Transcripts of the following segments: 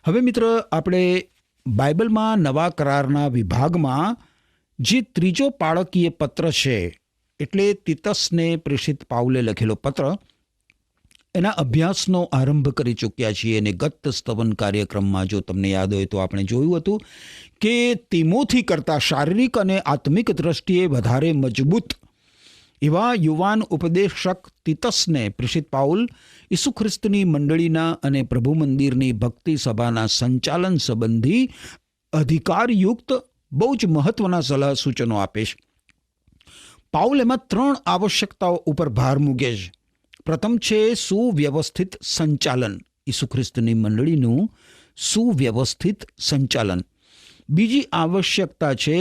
હવે મિત્ર, આપણે બાઇબલમાં નવા કરારના વિભાગમાં જે ત્રીજો પાળકીય પત્ર છે, એટલે તીતસને પ્રેષિત પાઉલે લખેલો પત્ર, એના અભ્યાસનો આરંભ કરી ચૂક્યા છીએ. અને ગત સ્તવન કાર્યક્રમમાં જો તમને યાદ હોય તો આપણે જોયું હતું કે તિમોથી કરતાં શારીરિક અને આત્મિક દ્રષ્ટિએ વધારે મજબૂત એવા યુવાન ઉપદેશક તીતસને પ્રેષિત પાઉલ ઈસુ ખ્રિસ્તની મંડળીના અને પ્રભુ મંદિરની ભક્તિ સભાના સંચાલન સંબંધી અધિકારયુક્ત બહુ જ મહત્વના સલાહ સૂચનો આપે છે. પાઉલ એમાં 3 આવશ્યકતાઓ ઉપર ભાર મૂકે છે. પ્રથમ છે સુવ્યવસ્થિત સંચાલન, ઈસુ ખ્રિસ્તની મંડળીનું સુવ્યવસ્થિત સંચાલન. બીજી આવશ્યકતા છે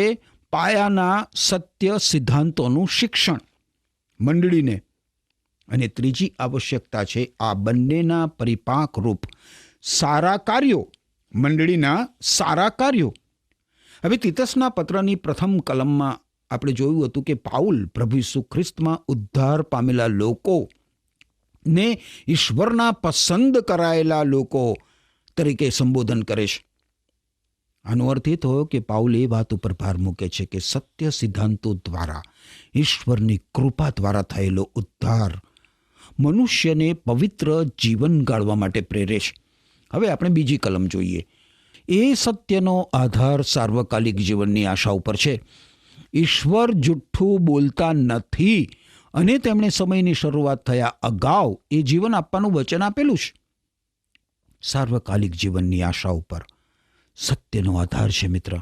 પાયાના સત્ય સિદ્ધાંતોનું શિક્ષણ મંડળીને. અને ત્રીજી આવશ્યકતા છે આ બંનેના પરિપાક રૂપ સારા કાર્યો, મંડળીના સારા કાર્યો. હવે તીતસના પત્રની પ્રથમ કલમમાં આપણે જોયું હતું કે પાઉલ પ્રભુ ઈસુ ખ્રિસ્તમાં ઉદ્ધાર પામેલા લોકો ને ઈશ્વરના પસંદ કરાયેલા લોકો તરીકે સંબોધન કરે છે. આનો અર્થ એ થયો કે પાઉલ એ વાત ઉપર ભાર મૂકે છે કે સત્ય સિદ્ધાંતો દ્વારા, ઈશ્વરની કૃપા દ્વારા થયેલો ઉદ્ધાર મનુષ્યને પવિત્ર જીવન ગાળવા માટે પ્રેરે છે. હવે આપણે બીજી કલમ જોઈએ. એ સત્યનો આધાર સાર્વકાલિક જીવનની આશા ઉપર છે. ઈશ્વર જુઠ્ઠું બોલતા નથી અને તેમણે સમયની શરૂઆત થયા અગાઉ એ જીવન આપવાનું વચન આપેલું છે. સાર્વકાલિક જીવનની આશા ઉપર સત્યનો આધાર છે મિત્ર.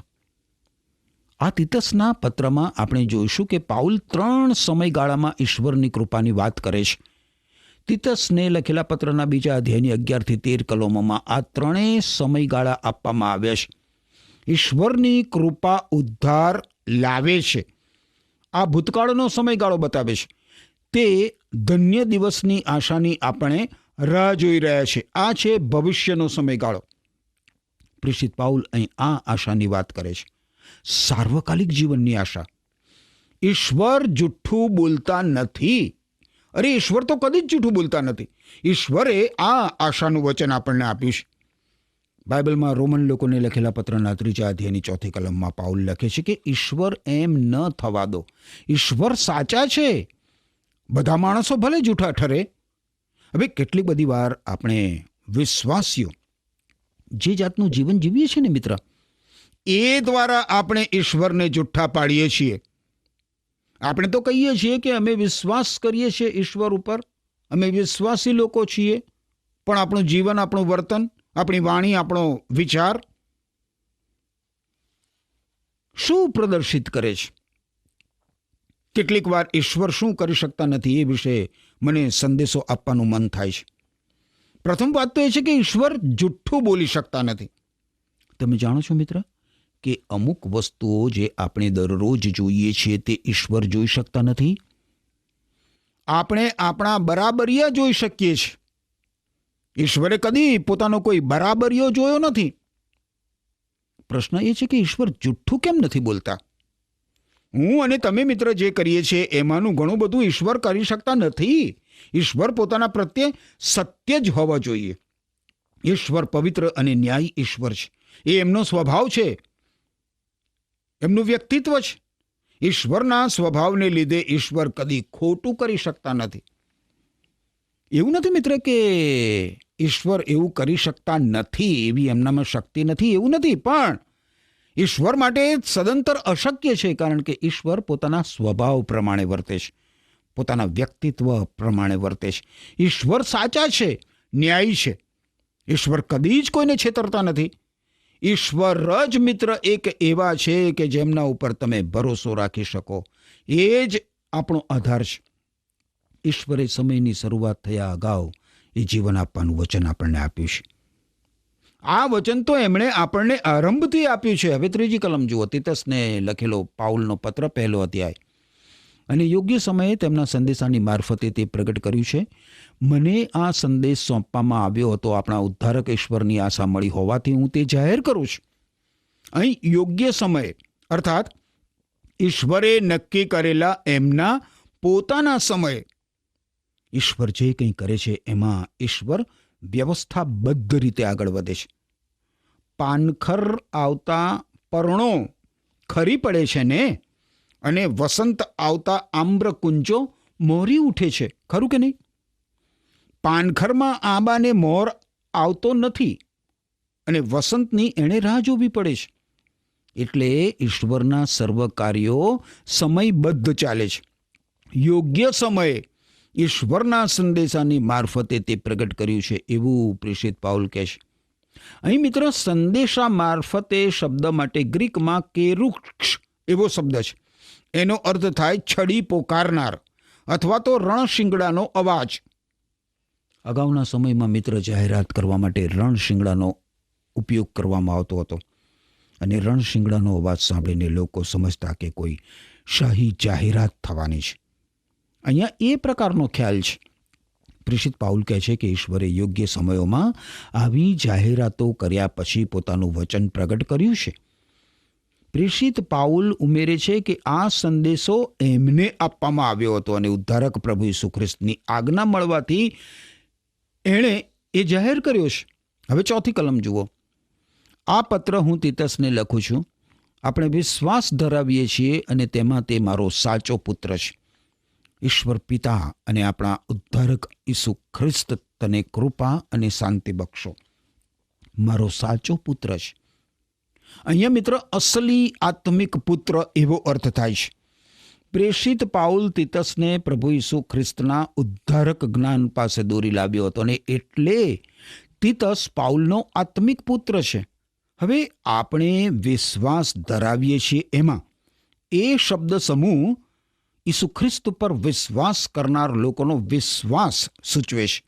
આ તીતસના પત્રમાં આપણે જોઈશું કે પાઉલ 3 સમયગાળામાં ઈશ્વરની કૃપાની વાત કરે છે. તીતસને લખેલા પત્રના 2 અધ્યાયની 11 થી 13 કલમોમાં આ 3 સમયગાળા આપવામાં આવ્યા છે. ઈશ્વરની કૃપા ઉદ્ધાર લાવે છે. આ ભૂતકાળનો સમયગાળો બતાવે છે. તે ધન્ય દિવસની આશાની આપણે રાહ જોઈ રહ્યા છે. આ છે ભવિષ્યનો સમયગાળો. પ્રેષિત પાઉલ અહીં આ આશાની વાત કરે છે, સાર્વકાલિક જીવનની આશા. ઈશ્વર જુઠ્ઠું બોલતા નથી. અરે, ઈશ્વર તો કદી જ જૂઠું બોલતા નથી. ઈશ્વરે આ આશાનું વચન આપણને આપ્યું છે. બાઇબલમાં રોમન લોકોને લખેલા પત્રના 3 અધ્યાયની 4 કલમમાં પાઉલ લખે છે કે ઈશ્વર એમ ન થવા દો. ઈશ્વર સાચા છે, બધા માણસો ભલે જૂઠા ઠરે. હવે કેટલી બધી વાર આપણે વિશ્વાસીઓ જે જાતનું જીવન જીવીએ છીએ ને મિત્ર, એ દ્વારા આપણે ઈશ્વરને જુઠ્ઠા પાડીએ છીએ. આપણે તો કહીએ છીએ કે અમે વિશ્વાસ કરીએ છીએ ઈશ્વર ઉપર, અમે વિશ્વાસી લોકો છીએ, પણ આપણું જીવન, આપણું વર્તન, આપણી વાણી, આપણો વિચાર શું પ્રદર્શિત કરે છે? કેટલીક વાર ઈશ્વર શું કરી શકતા નથી એ વિશે મને સંદેશો આપવાનું મન થાય છે. પ્રથમ વાત તો એ છે કે ઈશ્વર જુઠ્ઠું બોલી શકતા નથી. તમે જાણો છો મિત્ર કે અમુક વસ્તુઓ જે આપણે દરરોજ જોઈએ છીએ તે ઈશ્વર જોઈ શકતા નથી. આપણે આપણા બરાબરિયા જોઈ શકીએ છીએ. ઈશ્વરે કદી પોતાનો કોઈ બરાબરિયો જોયો નથી. પ્રશ્ન એ છે કે ઈશ્વર જુઠ્ઠું કેમ નથી બોલતા? હું અને તમે મિત્ર જે કરીએ છીએ એમાંનું ઘણું બધું ઈશ્વર કરી શકતા નથી. ઈશ્વર પોતાના પ્રત્યે સત્ય જ હોવા જોઈએ. ઈશ્વર પવિત્ર અને ન્યાયી ઈશ્વર છે. એ એમનો સ્વભાવ છે, એમનું વ્યક્તિત્વ છે. ઈશ્વરના સ્વભાવને લીધે ઈશ્વર કદી ખોટું કરી શકતા નથી. એવું નથી મિત્ર કે ઈશ્વર એવું કરી શકતા નથી, એવી એમનામાં શક્તિ નથી, એવું નથી. પણ ઈશ્વર માટે સદંતર અશક્ય છે, કારણ કે ઈશ્વર પોતાના સ્વભાવ પ્રમાણે વર્તે છે, પોતાના વ્યક્તિત્વ પ્રમાણે વર્તે છે. ઈશ્વર સાચા છે, ન્યાયી છે. ઈશ્વર કદી જ કોઈને છેતરતા નથી. ઈશ્વર જ મિત્ર એક એવા છે કે જેમના ઉપર તમે ભરોસો રાખી શકો. એ જ આપણો આધાર છે. ઈશ્વરે સમયની શરૂઆત થયા અગાઉ એ જીવન આપવાનું વચન આપણને આપ્યું છે. આ વચન તો એમણે આપણને આરંભથી આપ્યું છે. હવે 3 કલમ જુઓ. તીતસને લખેલો પાઉલનો પત્ર, 1 અધ્યાય. અને યોગ્ય સમયે તેમના સંદેશાની મારફતે તે પ્રગટ કર્યું છે. મને આ સંદેશ સોંપવામાં આવ્યો હતો. આપણા ઉદ્ધારક ઈશ્વરની આશા મળી હોવાથી હું તે જાહેર કરું છું. અહીં યોગ્ય સમયે અર્થાત ઈશ્વરે નક્કી કરેલા એમના પોતાના સમયે ઈશ્વર જે કંઈ કરે છે એમાં ઈશ્વર વ્યવસ્થાબદ્ધ રીતે આગળ વધે છે. પાનખર આવતા પર્ણો ખરી પડે છે ને, અને વસંત આવતા આમ્રકુંજો મોરી ઉઠે છે, ખરું કે નહીં? પાનખરમાં આંબાને મોર આવતો નથી અને વસંતની એણે રાહ જોવી પડે છે. એટલે ઈશ્વરના સર્વ કાર્યો સમયબદ્ધ ચાલે છે. યોગ્ય સમયે ઈશ્વરના સંદેશાની મારફતે તે પ્રગટ કર્યું છે, એવું પ્રેષિત પાઉલ કહે છે. અહીં મિત્ર, સંદેશા મારફતે શબ્દ માટે ગ્રીકમાં કેરુક્ષ એવો શબ્દ છે. એનો અર્થ થાય છડી પોકારનાર અથવા તો રણશિંગડાનો અવાજ. અગાઉના સમયમાં મિત્ર, જાહેરાત કરવા માટે રણશિંગડાનો ઉપયોગ કરવામાં આવતો હતો, અને રણશિંગડાનો અવાજ સાંભળીને લોકો સમજતા કે કોઈ શાહી જાહેરાત થવાની છે. અહીંયા એ પ્રકારનો ખ્યાલ છે. પ્રેષિત પાઉલ કહે છે કે ઈશ્વરે યોગ્ય સમયોમાં આવી જાહેરાતો કર્યા પછી પોતાનું વચન પ્રગટ કર્યું છે. પ્રેષિત પાઉલ ઉમેરે છે કે આ સંદેશો એમને આપવામાં આવ્યો હતો અને ઉદ્ધારક પ્રભુ ઈસુ ખ્રિસ્તની આજ્ઞા મળવાથી એણે એ જાહેર કર્યો છે. હવે 4th કલમ જુઓ. આ પત્ર હું તીતસને લખું છું. આપણે વિશ્વાસ ધરાવીએ છીએ અને તેમાં તે મારો સાચો પુત્ર છે. ઈશ્વર પિતા અને આપણા ઉદ્ધારક ઈસુ ખ્રિસ્ત તને કૃપા અને શાંતિ બક્ષો. મારો સાચો પુત્ર છે. અહીંયા મિત્ર, અસલી આત્મિક પુત્ર એવો અર્થ થાય છે. પ્રેષિત પાઉલ તીતસને પ્રભુ ઈસુ ખ્રિસ્તના ઉદ્ધારક જ્ઞાન પાસે દોરી લાવ્યો હતો, અને એટલે તીતસ પાઉલનો આત્મિક પુત્ર છે. હવે આપણે વિશ્વાસ ધરાવીએ છીએ એમાં એ શબ્દ સમૂહ ઈસુ ખ્રિસ્ત પર વિશ્વાસ કરનાર લોકોનો વિશ્વાસ સૂચવે છે.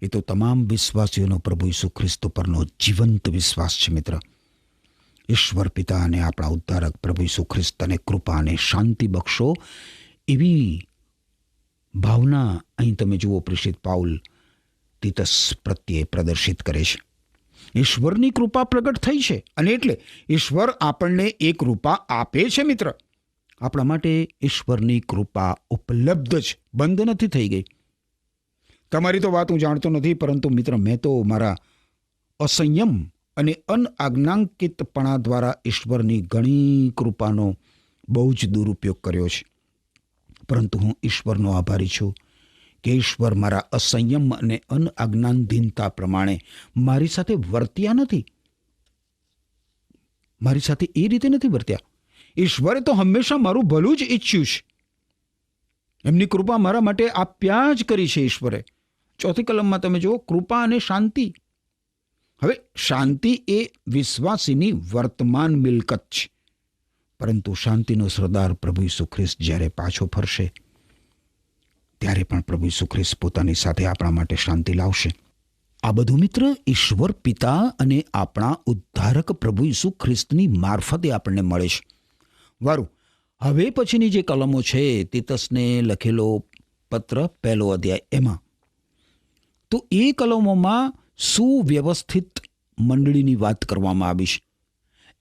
એ તો તમામ વિશ્વાસીઓનો પ્રભુ ઈસુ ખ્રિસ્ત પરનો જીવંત વિશ્વાસ છે મિત્ર. ઈશ્વર પિતા અને આપણા ઉદ્ધારક પ્રભુ ઈસુ ખ્રિસ્તને કૃપા અને શાંતિ બક્ષો, એવી ભાવના અહીં તમે જુઓ પ્રેષિત પાઉલ તીતસ પ્રત્યે પ્રદર્શિત કરે છે. ઈશ્વરની કૃપા પ્રગટ થઈ છે, અને એટલે ઈશ્વર આપણને એ કૃપા આપે છે મિત્ર. આપણા માટે ઈશ્વરની કૃપા ઉપલબ્ધ છે, બંધ નથી થઈ ગઈ. તમારી તો વાત હું જાણતો નથી, પરંતુ મિત્ર, મેં તો મારા અસંયમ અને અનઆજ્ઞાંકિતપણા દ્વારા ઈશ્વરની ઘણી કૃપાનો બહુ જ દુરુપયોગ કર્યો છે. પરંતુ હું ઈશ્વરનો આભારી છું કે ઈશ્વર મારા અસંયમ અને અનઆજ્ઞાધીનતા પ્રમાણે મારી સાથે વર્ત્યા નથી. મારી સાથે એ રીતે નથી વર્ત્યા. ઈશ્વરે તો હંમેશા મારું ભલું જ ઈચ્છ્યું છે. એમની કૃપા મારા માટે આપ્યા જ કરી છે ઈશ્વરે. 4th કલમમાં તમે જુઓ, કૃપા અને શાંતિ. હવે શાંતિ એ વિશ્વાસીની વર્તમાન મિલકત છે, પરંતુ શાંતિનો સરદાર પ્રભુ ઈસુ ખ્રિસ્ત જ્યારે પાછો ફરશે ત્યારે પણ પ્રભુ ઈસુ ખ્રિસ્ત પોતાની સાથે આપણા માટે શાંતિ લાવશે. આ બધું મિત્ર ઈશ્વર પિતા અને આપણા ઉદ્ધારક પ્રભુ ઈસુ ખ્રિસ્તની મારફતે આપણને મળે છે. વારું, હવે પછીની જે કલમો છે, તીતસને લખેલો પત્ર 1લો અધ્યાય, એમાં તો એ કલમોમાં સુવ્યવસ્થિત મંડળીની વાત કરવામાં આવી છે.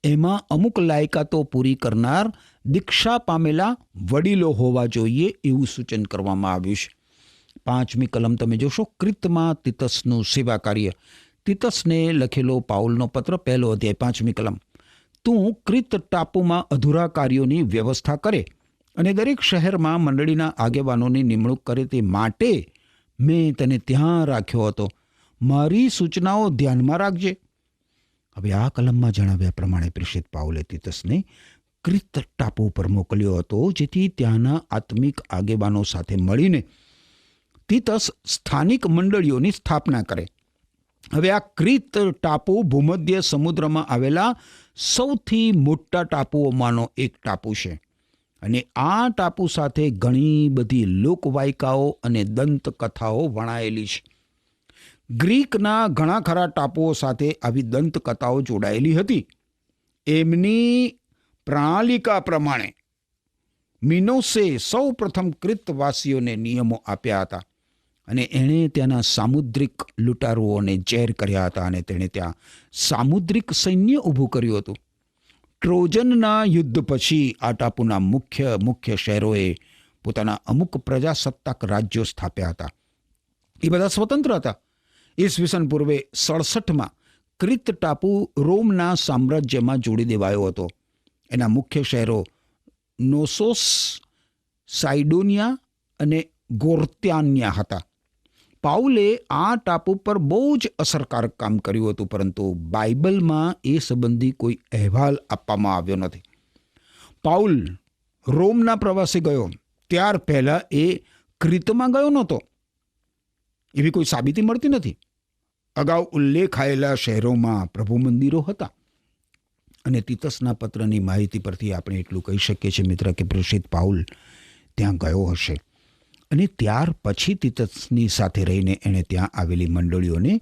એમાં અમુક લાયકાતો પૂરી કરનાર દીક્ષા પામેલા વડીલો હોવા જોઈએ એવું સૂચન કરવામાં આવ્યું છે. 5મી કલમ તમે જોશો, ક્રિતમાં તીતસનું સેવા કાર્ય. તીતસને લખેલો પાઉલનો પત્ર 1લો અધ્યાય 5મી કલમ. તું ક્રિત ટાપુમાં અધૂરા કાર્યોની વ્યવસ્થા કરે અને દરેક શહેરમાં મંડળીના આગેવાનોની નિમણૂક કરે, તે માટે મેં તને ત્યાં રાખ્યો હતો. મારી સૂચનાઓ ધ્યાનમાં રાખજે. હવે આ કલમમાં જણાવ્યા પ્રમાણે પ્રેષિત પાઉલે તીતસને ક્રિત ટાપુ પર મોકલ્યો હતો, જેથી ત્યાંના આત્મિક આગેવાનો સાથે મળીને તીતસ સ્થાનિક મંડળીઓની સ્થાપના કરે. હવે આ ક્રિત ટાપુ ભૂમધ્ય સમુદ્રમાં આવેલા સૌથી મોટા ટાપુઓમાંનો એક ટાપુ છે, અને આ ટાપુ સાથે ઘણી બધી લોકવાયકાઓ અને દંતકથાઓ વણાયેલી છે. ગ્રીકના ઘણા ખરા ટાપુઓ સાથે આવી દંતકથાઓ જોડાયેલી હતી. એમની પ્રણાલિકા પ્રમાણે મિનોસે સૌ પ્રથમ ક્રિતવાસીઓને નિયમો આપ્યા હતા, અને એણે ત્યાંના સામુદ્રિક લૂંટારુઓને જેર કર્યા હતા, અને તેણે ત્યાં સામુદ્રિક સૈન્ય ઊભું કર્યું હતું. ટ્રોજનના યુદ્ધ પછી આ ટાપુના મુખ્ય શહેરોએ પોતાના અમુક પ્રજાસત્તાક રાજ્યો સ્થાપ્યા હતા. એ બધા સ્વતંત્ર હતા. ઈસવીસન પૂર્વે 67માં ક્રિત ટાપુ રોમના સામ્રાજ્યમાં જોડી દેવાયો હતો. એના મુખ્ય શહેરો નોસોસ, સાઇડોનિયા અને ગોર્ત્યાન્યા હતા. પાઉલે આ ટાપુ પર બહુ જ અસરકારક કામ કર્યું હતું, પરંતુ બાઇબલમાં એ સંબંધી કોઈ અહેવાલ આપવામાં આવ્યો નથી. પાઉલ રોમના પ્રવાસે ગયો ત્યાર પહેલાં એ ક્રિતમાં ગયો નહોતો. એવી કોઈ સાબિતી મળતી નથી. અગાઉ ઉલ્લેખાયેલા શહેરોમાં પ્રભુ મંદિરો હતા. અને તીતસના પત્રની માહિતી પરથી આપણે એટલું કહી શકીએ છીએ મિત્ર કે પ્રેષિત પાઉલ ત્યાં ગયો હશે. અને ત્યાર પછી તીતસની સાથે રહીને એણે ત્યાં આવેલી મંડળીઓને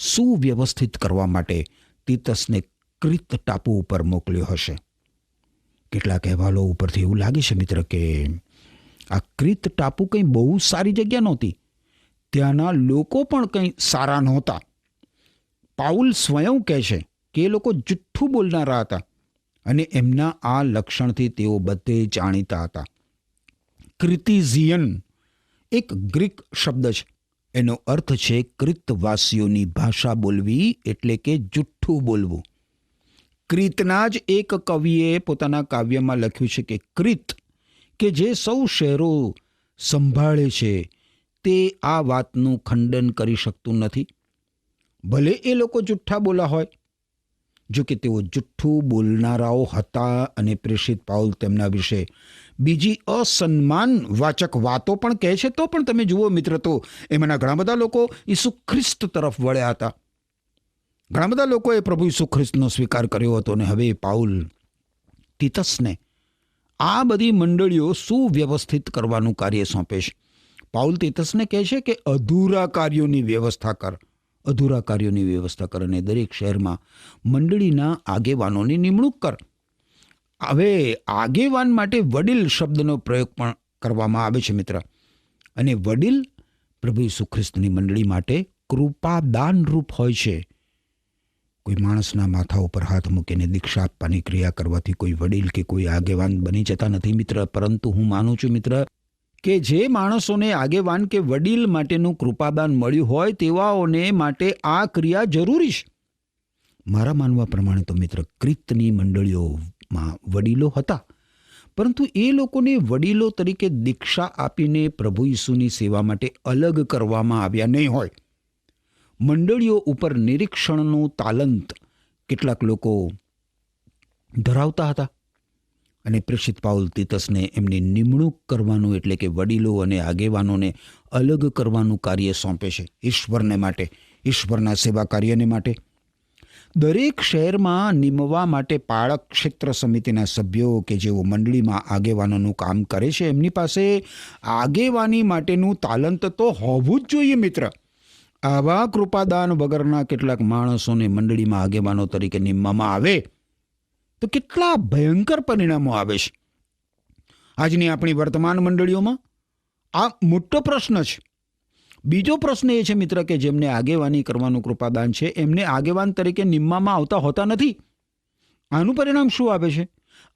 સુવ્યવસ્થિત કરવા માટે તીતસને ક્રિત ટાપુ ઉપર મોકલ્યો હશે. કેટલાક અહેવાલો ઉપરથી એવું લાગે છે મિત્ર કે આ ક્રિત ટાપુ કંઈ બહુ સારી જગ્યા નહોતી. ત્યાંના લોકો પણ કંઈ સારા નહોતા. પાઉલ સ્વયં કહે છે કે એ લોકો જુઠ્ઠું બોલનારા હતા અને એમના આ લક્ષણથી તેઓ બધે જાણીતા હતા. ક્રિતિઝિયન એક ગ્રીક શબ્દ છે. એનો અર્થ છે ક્રિતવાસીઓની ભાષા બોલવી, એટલે કે જુઠ્ઠું બોલવું. ક્રિતના જ એક કવિએ પોતાના કાવ્યમાં લખ્યું છે કે ક્રિત, કે જે સૌ શહેરો સંભાળે છે, તે આ વાતનું ખંડન કરી શકતું નથી. ભલે એ લોકો જુઠ્ઠા બોલા હોય. જો કે તેઓ જુઠ્ઠું બોલનારાઓ હતા અને પ્રેષિત પાઉલ તેમના વિશે બીજી અસન્માનવાચક વાતો પણ કહે છે. તો પણ તમે જુઓ મિત્ર, તો એમાંના ઘણા બધા લોકો ઈસુ ખ્રિસ્ત તરફ વળ્યા હતા. ઘણા બધા લોકોએ પ્રભુ ઈસુ ખ્રિસ્તનો સ્વીકાર કર્યો હતો. અને હવે પાઉલ તીતસને આ બધી મંડળીઓ સુવ્યવસ્થિત કરવાનું કાર્ય સોંપે છે. પાઉલ તીતસને કહે છે કે અધૂરા કાર્યોની વ્યવસ્થા કર. અધૂરા કાર્યોની વ્યવસ્થા કર અને દરેક શહેરમાં મંડળીના આગેવાનોની નિમણૂક કર. હવે આગેવાન માટે વડીલ શબ્દનો પ્રયોગ પણ કરવામાં આવે છે મિત્ર. અને વડીલ પ્રભુ ઈસુ ખ્રિસ્તની મંડળી માટે કૃપાદાનરૂપ હોય છે. કોઈ માણસના માથા ઉપર હાથ મૂકીને દીક્ષા આપવાની ક્રિયા કરવાથી કોઈ વડીલ કે કોઈ આગેવાન બની જતા નથી મિત્ર. પરંતુ હું માનું છું મિત્ર કે જે માણસોને આગેવાન કે વડીલ માટેનું કૃપાદાન મળ્યું હોય તેવાઓને માટે આ ક્રિયા જરૂરી છે. મારા માનવા પ્રમાણે તો મિત્ર ક્રિતની મંડળીઓમાં વડીલો હતા, પરંતુ એ લોકોને વડીલો તરીકે દીક્ષા આપીને પ્રભુ ઈસુની સેવા માટે અલગ કરવામાં આવ્યા નહીં હોય. મંડળીઓ ઉપર નિરીક્ષણનું તાલંત કેટલાક લોકો ધરાવતા હતા. અને પ્રેષિત પાઉલ તીતસને એમની નિમણૂક કરવાનું, એટલે કે વડીલો અને આગેવાનોને અલગ કરવાનું કાર્ય સોંપે છે ઈશ્વરને માટે, ઈશ્વરના સેવા કાર્યને માટે. દરેક શહેરમાં નિમવા માટે પાળક ક્ષેત્ર સમિતિના સભ્યો કે જેઓ મંડળીમાં આગેવાનોનું કામ કરે છે, એમની પાસે આગેવાની માટેનું તાલંત તો હોવું જ જોઈએ મિત્ર. આવા કૃપાદાન વગરના કેટલાક માણસોને મંડળીમાં આગેવાનો તરીકે નિમવામાં આવે તો કેટલા ભયંકર પરિણામો આવે છે. આજની આપણી વર્તમાન મંડળીઓમાં આ મોટો પ્રશ્ન છે. બીજો પ્રશ્ન એ છે મિત્ર કે જેમને આગેવાની કરવાનું કૃપાદાન છે એમને આગેવાન તરીકે નિમવામાં આવતા હોતા નથી. આનું પરિણામ શું આવે છે?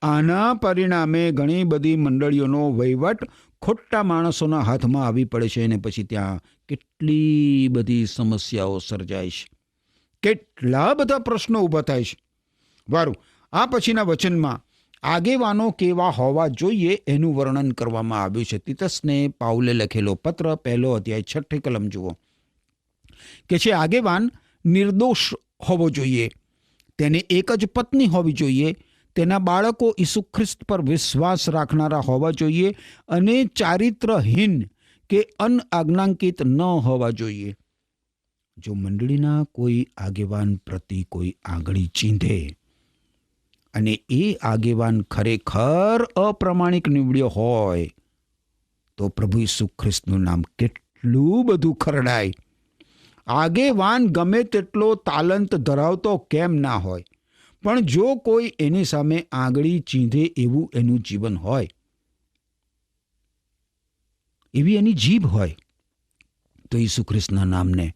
આના પરિણામે ઘણી બધી મંડળીઓનો વહીવટ ખોટા માણસોના હાથમાં આવી પડે છે અને પછી ત્યાં કેટલી બધી સમસ્યાઓ સર્જાય છે, કેટલા બધા પ્રશ્નો ઊભા થાય છે. વારું, આ પછીના વચનમાં આગેવાનો કેવા હોવા જોઈએ એનું વર્ણન કરવામાં આવ્યું છે. તીતસને પાઉલે લખેલો પત્ર, 1 અધ્યાય 6 કલમ જુઓ કે છે આગેવાન નિર્દોષ હોવો જોઈએ, તેને એક જ પત્ની હોવી જોઈએ, તેના બાળકો ઈસુ ખ્રિસ્ત પર વિશ્વાસ રાખનારા હોવા જોઈએ અને ચારિત્રહીન કે અનઆજ્ઞાંકિત ન હોવા જોઈએ. જો મંડળીના કોઈ આગેવાન પ્રતિ કોઈ આંગળી ચીંધે અને એ આગેવાન ખરેખર અપ્રમાણિક નીવડ્યો હોય તો પ્રભુ ઈસુ ખ્રિસ્તનું નામ કેટલું બધું ખરડાય. આગેવાન ગમે તેટલો તાલંત ધરાવતો કેમ ના હોય, પણ જો કોઈ એની સામે આંગળી ચીંધે એવું એનું જીવન હોય, એવી એની જીભ હોય, તો ઈસુ ખ્રિસ્તના નામને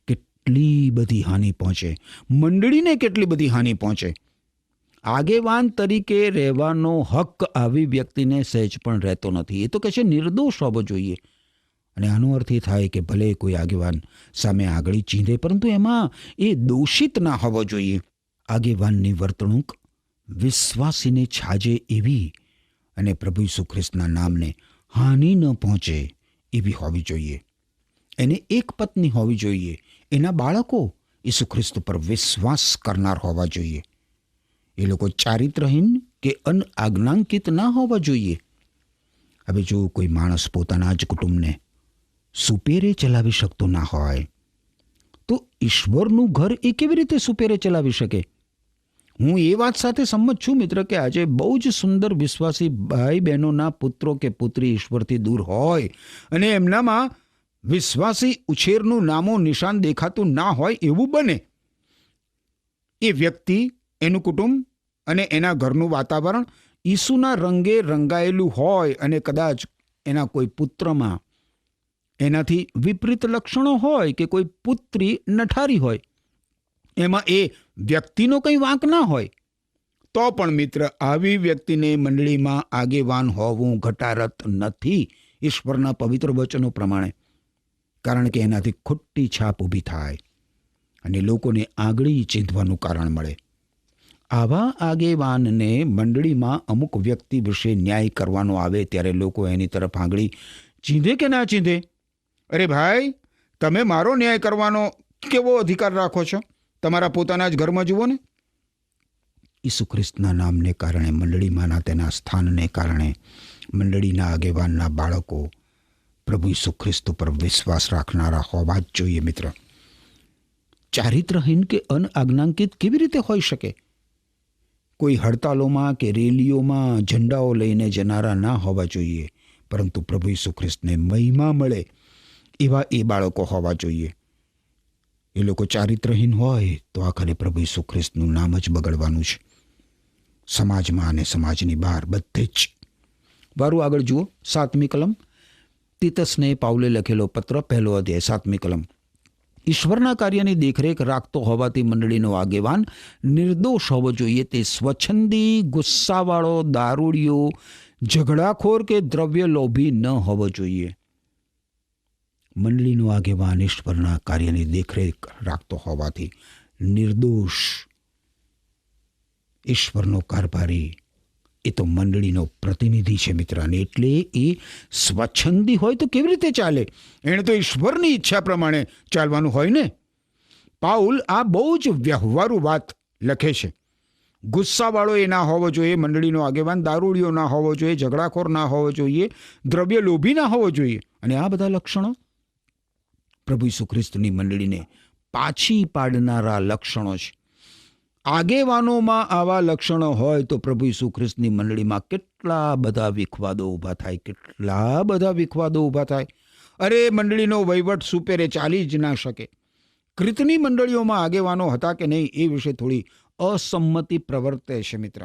કેટલી બધી હાનિ પહોંચે, મંડળીને કેટલી બધી હાનિ પહોંચે. આગેવાન તરીકે રહેવાનો હક આવી વ્યક્તિને સહેજ પણ રહેતો નથી. એ તો કહે છે નિર્દોષ હોવો જોઈએ. અને આનો અર્થ એ થાય કે ભલે કોઈ આગેવાન સામે આગળી ચીંધે, પરંતુ એમાં એ દોષિત ના હોવો જોઈએ. આગેવાનની વર્તણૂક વિશ્વાસીને છાજે એવી અને પ્રભુ ઈસુ ખ્રિસ્તના નામને હાનિ ન પહોંચે એવી હોવી જોઈએ. એને એક પત્ની હોવી જોઈએ. એના બાળકો ઈસુ ખ્રિસ્ત પર વિશ્વાસ કરનાર હોવા જોઈએ. એ લોકો ચારિત્રહીન કે અનઆજ્ઞાંકિત ના હોવા જોઈએ. હવે જો કોઈ માણસ પોતાના જ કુટુંબને સુપેરે ચલાવી શકતો ના હોય તો ઈશ્વરનું ઘર એ કેવી રીતે સુપેરે ચલાવી શકે? હું એ વાત સાથે સંમત છું મિત્ર કે આજે બહુ જ સુંદર વિશ્વાસી ભાઈ બહેનોના પુત્રો કે પુત્રી ઈશ્વરથી દૂર હોય અને એમનામાં વિશ્વાસી ઉછેરનું નામો નિશાન દેખાતું ના હોય એવું બને. એ વ્યક્તિ, એનું કુટુંબ અને એના ઘરનું વાતાવરણ ઈસુના રંગે રંગાયેલું હોય અને કદાચ એના કોઈ પુત્રમાં એનાથી વિપરીત લક્ષણો હોય કે કોઈ પુત્રી નઠારી હોય, એમાં એ વ્યક્તિનો કંઈ વાંક ના હોય, તો પણ મિત્ર આવી વ્યક્તિને મંડળીમાં આગેવાન હોવું ઘટારત નથી ઈશ્વરના પવિત્ર વચનો પ્રમાણે. કારણ કે એનાથી ખોટી છાપ ઊભી થાય અને લોકોને આંગળી ચીંધવાનું કારણ મળે. આવા આગેવાનને મંડળીમાં અમુક વ્યક્તિ વિશે ન્યાય કરવાનો આવે ત્યારે લોકો એની તરફ આંગળી ચીંધે કે ના ચીંધે? અરે ભાઈ, તમે મારો ન્યાય કરવાનો કેવો અધિકાર રાખો છો? તમારા પોતાના જ ઘરમાં જુઓ ને. ઈસુ ખ્રિસ્તના નામને કારણે, મંડળીમાંના તેના સ્થાનને કારણે મંડળીના આગેવાનના બાળકો પ્રભુ ઈસુ ખ્રિસ્ત પર વિશ્વાસ રાખનારા હોવા જ જોઈએ મિત્ર. ચારિત્રહીન કે અનઆજ્ઞાંકિત કેવી રીતે હોઈ શકે? કોઈ હડતાલોમાં કે રેલીઓમાં ઝંડાઓ લઈને જનારા ના હોવા જોઈએ, પરંતુ પ્રભુ ઈસુ ખ્રિસ્તને મહિમા મળે એવા એ બાળકો હોવા જોઈએ. એ લોકો ચારિત્રહીન હોય તો આખરે પ્રભુ ઈસુ ખ્રિસ્તનું નામ જ બગડવાનું છે, સમાજમાં અને સમાજની બહાર બધે જ. વારું આગળ જુઓ, 7મી કલમ, તીતસને પાઉલે લખેલો પત્ર, 1 અધ્યાય, 7મી કલમ. ઈશ્વરના કાર્યની દેખરેખ રાખતો હોવાથી મંડળીનો આગેવાન નિર્દોષ હોવો જોઈએ. તે સ્વચ્છંદી, ગુસ્સાવાળો, દારૂડિયો, ઝઘડાખોર કે દ્રવ્ય લોભી ન હોવો જોઈએ. મંડળીનો આગેવાન ઈશ્વરના કાર્યની દેખરેખ રાખતો હોવાથી નિર્દોષ, ઈશ્વરનો કારભારી, એ તો મંડળીનો પ્રતિનિધિ છે મિત્ર. અને એટલે એ સ્વચ્છંદી હોય તો કેવી રીતે ચાલે? એણે તો ઈશ્વરની ઈચ્છા પ્રમાણે ચાલવાનું હોય ને. પાઉલ આ બહુ જ વ્યવહારુ વાત લખે છે. ગુસ્સાવાળો એ ના હોવો જોઈએ મંડળીનો આગેવાન, દારૂડિયો ના હોવો જોઈએ, ઝઘડાખોર ના હોવો જોઈએ, દ્રવ્ય લોભી ના હોવો જોઈએ. અને આ બધા લક્ષણો પ્રભુ ઈસુ ખ્રિસ્તની મંડળીને પાછી પાડનારા લક્ષણો છે. આગેવાનોમાં આવા લક્ષણો હોય તો પ્રભુ ઈસુ ખ્રિસ્તની મંડળીમાં કેટલા બધા વિખવાદો ઊભા થાય, કેટલા બધા વિખવાદો ઊભા થાય. અરે, મંડળીનો વહીવટ સુપેરે ચાલી જ ના શકે. ક્રિતની મંડળીઓમાં આગેવાનો હતા કે નહીં એ વિશે થોડી અસંમતિ પ્રવર્તે છે મિત્ર.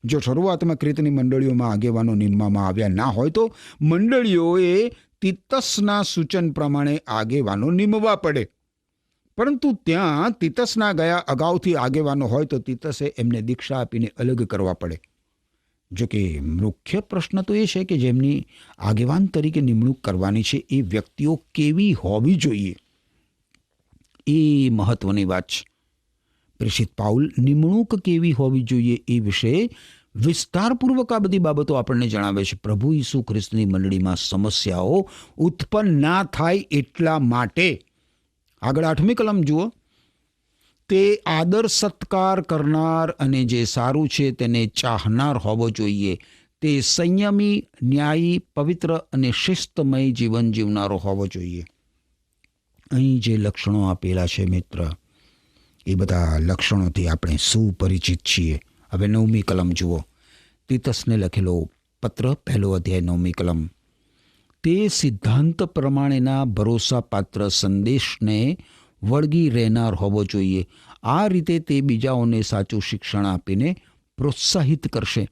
જો શરૂઆતમાં ક્રિતની મંડળીઓમાં આગેવાનો નિમવામાં આવ્યા ના હોય તો મંડળીઓએ તીતસના સૂચન પ્રમાણે આગેવાનો નિમવા પડે. પરંતુ ત્યાં તીતસના ગયા અગાઉથી આગેવાનો હોય તો તીતસે એમને દીક્ષા આપીને અલગ કરવા પડે. જોકે મુખ્ય પ્રશ્ન તો એ છે કે જેમની આગેવાન તરીકે નિમણૂક કરવાની છે એ વ્યક્તિઓ કેવી હોવી જોઈએ, એ મહત્વની વાત છે. પ્રેષિત પાઉલ નિમણૂક કેવી હોવી જોઈએ એ વિશે વિસ્તારપૂર્વક આ બધી બાબતો આપણને જણાવે છે. પ્રભુ ઈસુ ખ્રિસ્તની મંડળીમાં સમસ્યાઓ ઉત્પન્ન ના થાય એટલા માટે. આગળ 8મી કલમ જુઓ. તે આદર સત્કાર કરનાર અને જે સારું છે તેને ચાહનાર હોવો જોઈએ. તે સંયમી, ન્યાયી, પવિત્ર અને શિસ્તમય જીવન જીવનારો હોવો જોઈએ. અહીં જે લક્ષણો આપેલા છે મિત્ર, એ બધા લક્ષણોથી આપણે સુપરિચિત છીએ. હવે 9મી કલમ જુઓ. તીતસને લખેલો પત્ર, 1 અધ્યાય, 9મી કલમ. તે સિદ્ધાંત પ્રમાણેના ભરોસાપાત્ર સંદેશને વળગી રહેનાર હોવો જોઈએ. આ રીતે તે બીજાઓને સાચું શિક્ષણ આપીને પ્રોત્સાહિત કરશે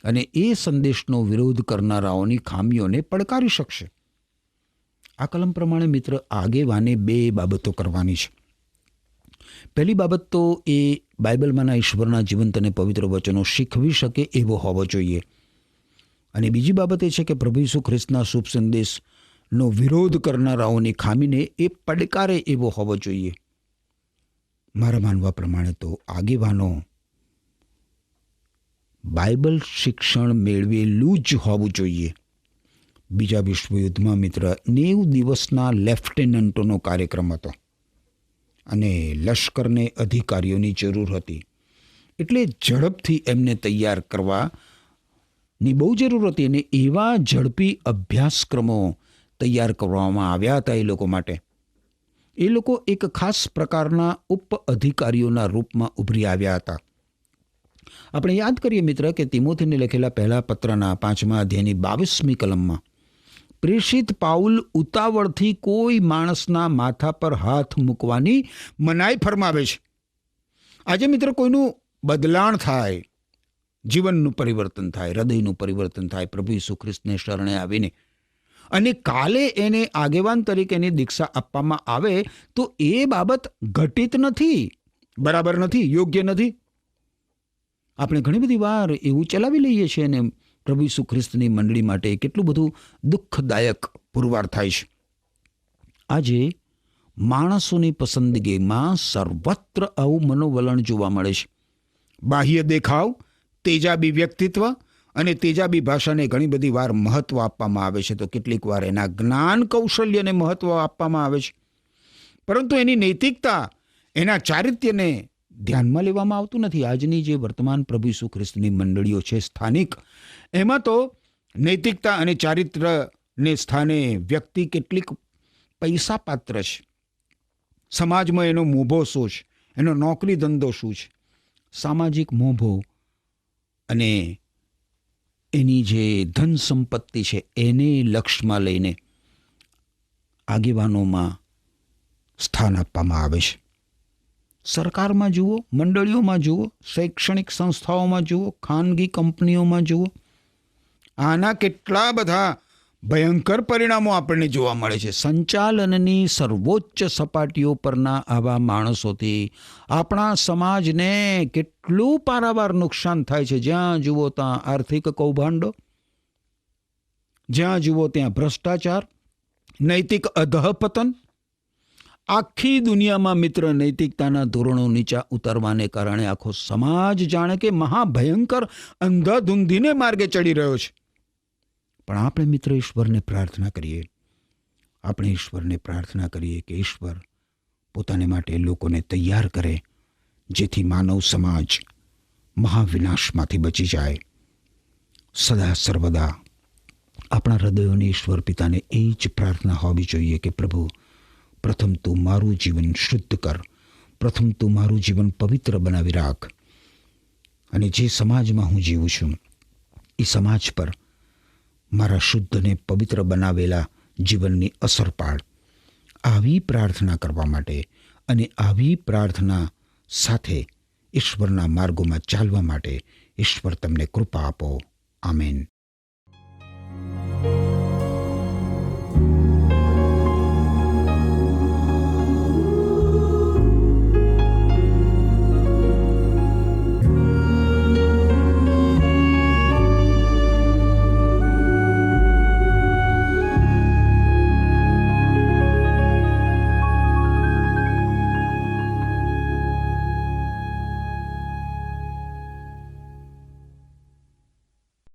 અને એ સંદેશનો વિરોધ કરનારાઓની ખામીઓને પડકારી શકશે. આ કલમ પ્રમાણે મિત્ર આગેવાને 2 બાબતો કરવાની છે. પહેલી બાબત તો એ બાઇબલમાંના ઈશ્વરના જીવંત અને પવિત્ર વચનો શીખવી શકે એવો હોવો જોઈએ. અને બીજી બાબત એ છે કે પ્રભુ ઈસુ ખ્રિસ્તના શુભ સંદેશ નો વિરોધ કરનારાઓની ખામીને એ પડકારે એવો હોવો જોઈએ. મારા માનવા પ્રમાણે તો આગેવાનો બાઇબલ શિક્ષણ મેળવેલું જ હોવું જોઈએ. બીજા વિશ્વયુદ્ધમાં મિત્ર 90 દિવસના લેફ્ટેનન્ટોનો કાર્યક્રમ હતો અને લશ્કરને અધિકારીઓની જરૂર હતી. એટલે ઝડપથી એમને તૈયાર કરવાની બહુ જરૂર હતી અને એવા ઝડપી અભ્યાસક્રમો તૈયાર કરવામાં આવ્યા હતા એ લોકો માટે. એ લોકો એક ખાસ પ્રકારના ઉપ અધિકારીઓના રૂપમાં ઉભરી આવ્યા હતા. આપણે યાદ કરીએ મિત્ર કે તિમોથીને લખેલા પહેલા પત્રના 5મા અધ્યાયની 22મી કલમમાં પ્રેષિત પાઉલ ઉતાવળથી કોઈ માણસના માથા પર હાથ મૂકવાની મનાઈ ફરમાવે છે. આજે મિત્ર કોઈનું બદલાણ થાય, જીવનનું પરિવર્તન થાય, હૃદયનું પરિવર્તન થાય પ્રભુ ઈસુ ખ્રિસ્તને શરણે આવીને, અને કાલે એને આગેવાન તરીકેની દીક્ષા આપવામાં આવે તો એ બાબત ઘટિત નથી, બરાબર નથી, યોગ્ય નથી. આપણે ઘણી બધી વાર એવું ચલાવી લઈએ છીએ અને પ્રભુ ઈસુ ખ્રિસ્તની મંડળી માટે કેટલું બધું દુઃખદાયક પુરવાર થાય છે. આજે માણસોની પસંદગીમાં સર્વત્ર આવું મનોવલણ જોવા મળે છે. બાહ્ય દેખાવ, તેજાબી વ્યક્તિત્વ અને તેજાબી ભાષાને ઘણી બધી વાર મહત્ત્વ આપવામાં આવે છે, તો કેટલીક વાર એના જ્ઞાન કૌશલ્યને મહત્ત્વ આપવામાં આવે છે, પરંતુ એની નૈતિકતા, એના ચારિત્ર્યને ધ્યાનમાં લેવામાં આવતું નથી. આજની જે વર્તમાન પ્રભુ ઈસુ ખ્રિસ્તની મંડળીઓ છે સ્થાનિક, એમાં તો નૈતિકતા અને ચારિત્ર્યને સ્થાને વ્યક્તિ કેટલીક પૈસા પાત્ર છે. સમાજમાં એનો મોભો શું છે, એનો નોકરી ધંધો શું છે, સામાજિક મોભો અને એની જે ધન સંપત્તિ છે એને લક્ષ્યમાં લઈને આગેવાનોમાં સ્થાન આપવામાં આવે છે. સરકારમાં જુઓ, મંડળીઓમાં જુઓ, શૈક્ષણિક સંસ્થાઓમાં જુઓ, ખાનગી કંપનીઓમાં જુઓ, આના કેટલા બધા ભયંકર પરિણામો આપણને જોવા મળે છે. સંચાલનની સર્વોચ્ચ સપાટીઓ પરના આવા માણસોથી આપણા સમાજને કેટલું પારાવાર નુકસાન થાય છે. જ્યાં જુઓ ત્યાં આર્થિક કૌભાંડો, જ્યાં જુઓ ત્યાં ભ્રષ્ટાચાર, નૈતિક અધઃપતન. આખી દુનિયામાં મિત્ર નૈતિકતાના ધોરણો નીચા ઉતરવાને કારણે આખો સમાજ જાણે કે મહાભયંકર અંધાધૂંધીને માર્ગે ચડી રહ્યો છે. પણ આપણે મિત્ર ઈશ્વરને પ્રાર્થના કરીએ, કે ઈશ્વર પોતાને માટે લોકોને તૈયાર કરે, જેથી માનવ સમાજ મહાવિનાશમાંથી બચી જાય. સદા સર્વદા આપણા હૃદયોની ઈશ્વર પિતાને એ જ પ્રાર્થના હોવી જોઈએ કે પ્રભુ, પ્રથમ તું મારું જીવન શુદ્ધ કર, પ્રથમ તું મારું જીવન પવિત્ર બનાવી રાખ, અને જે સમાજમાં હું જીવું છું એ સમાજ પર મારા શુદ્ધ અને પવિત્ર બનાવેલા જીવનની અસર પાડ. આવી પ્રાર્થના કરવા માટે અને આવી પ્રાર્થના સાથે ઈશ્વરના માર્ગોમાં ચાલવા માટે ઈશ્વર તમને કૃપા આપો. આમેન.